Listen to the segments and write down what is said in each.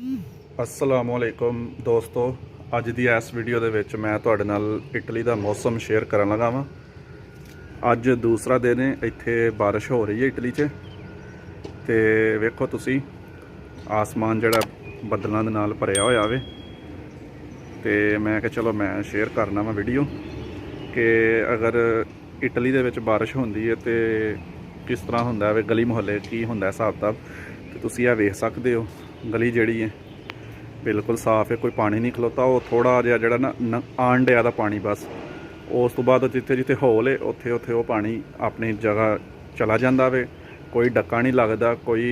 अस्सलामुअलैकुम दोस्तों, अज दी इस वीडियो दे विच मैं तुहाडे नाल इटली दा मौसम शेयर करन लगा वां। अज दूसरा दिन है, इत्थे बारिश हो रही है इटली च। ते वेखो तुसी आसमान जिहड़ा बदलों दे नाल भरिया होया वे। ते मैं कहा चलो मैं शेयर करना वा वीडियो कि अगर इटली दे विच बारिश होंदी है तो किस तरह हुंदा वे, गली मुहल्ले की हुंदा हिसाब किताब। तो तुसी यह वेख सकते हो, गली जिहड़ी है बिल्कुल साफ है, कोई पानी नहीं खलोता। वो थोड़ा जिहा जिहड़ा ना आन डिया दा पानी, बस उस तो बाद जिथे जिथे होल है उत्थे उत्थे वो पानी अपनी जगह चला जाता वे। कोई डक्का नहीं लगता, कोई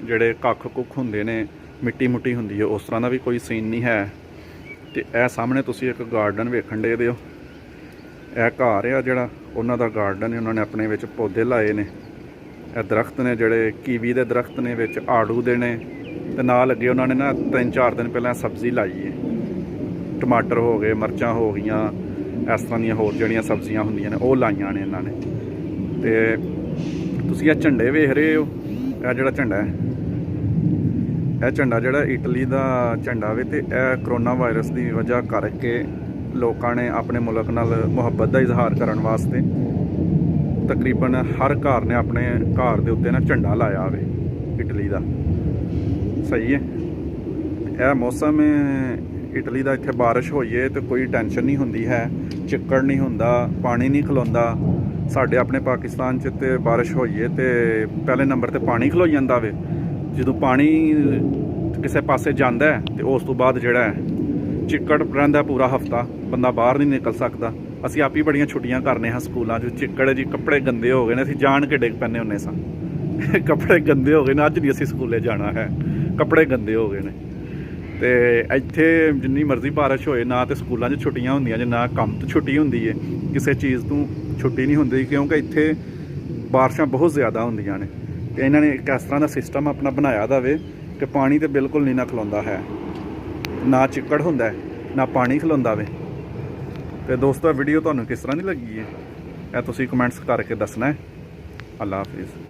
जिहड़े कख कुख हुंदे ने, मिट्टी मुट्टी हुंदी है, उस तरह का भी कोई सीन नहीं है। तो यह सामने तुसी एक गार्डन वेखण दे हो, यह घर आ जिहड़ा उन्हां दा गार्डन है। उन्होंने अपने विच पौधे लाए ने, यह दरख्त ने जिहड़े कीवी दे दरख्त ने, विच आड़ू दे ने, ते नाल अगे उन्होंने ना 3-4 दिन पहले सब्जी लाई है। टमाटर हो गए, मिर्चां हो गई, इस तरह दी होर जिहड़ियां सब्जियां हुंदियां ने वो लाइयां ने इन्होंने। ते तुसीं यह झंडे वेख रहे हो, यह जिहड़ा झंडा है, यह झंडा जिहड़ा इटली दा झंडा वे। ते यह करोना वायरस की वजह करके लोगों ने अपने मुल्क नाल मुहब्बत का इजहार करने वास्ते तकरीबन हर घर ने अपने घर के उत्ते ना झंडा लाया वे इटली का। सही है, यह मौसम इटली का, इत्थे बारिश होई है तो कोई टेंशन नहीं हुंदी है, चिक्कड़ नहीं हुंदा, पानी नहीं खलोंदा। साडे अपने पाकिस्तान च ते बारिश होई है तो पहले नंबर ते पानी खलोई जांदा वे। जो पानी किसी पासे जांदा है तो उस तो बाद जिहड़ा है चिक्कड़ रहिंदा पूरा हफ्ता, बंदा बाहर नहीं निकल सकता। असीं आप ही बड़ियां छुट्टियां करने हाँ स्कूलों च, चिक्कड़ जी कपड़े गंदे हो गए ने, असीं जान के डिग पैंदे हुंदे सां कपड़े गंदे हो गए ने, अज नहीं असीं स्कूले जाना है, कपड़े गंदे हो गए ने। तो इत्थे जिन्नी मर्जी बारिश होए ना तो स्कूलों च छुट्टियां होंदियां ना काम तो छुट्टी होंदी है, किसी चीज़ तो छुट्टी नहीं होंदी, क्योंकि इत्थे बारिशां बहुत ज़्यादा होंदियां ने। तो इन्होंने एक इस तरह का सिस्टम अपना बनाया दा वे कि पानी तो बिल्कुल नहीं ना खलोंदा है, ना चिक्कड़ हुंदा है, ना पानी खलोंदा वे। तो दोस्तों वीडियो तुहानूं किस तरह की लगी है, यह तुसीं कमेंट्स करके दसना है। अल्लाह हाफिज़।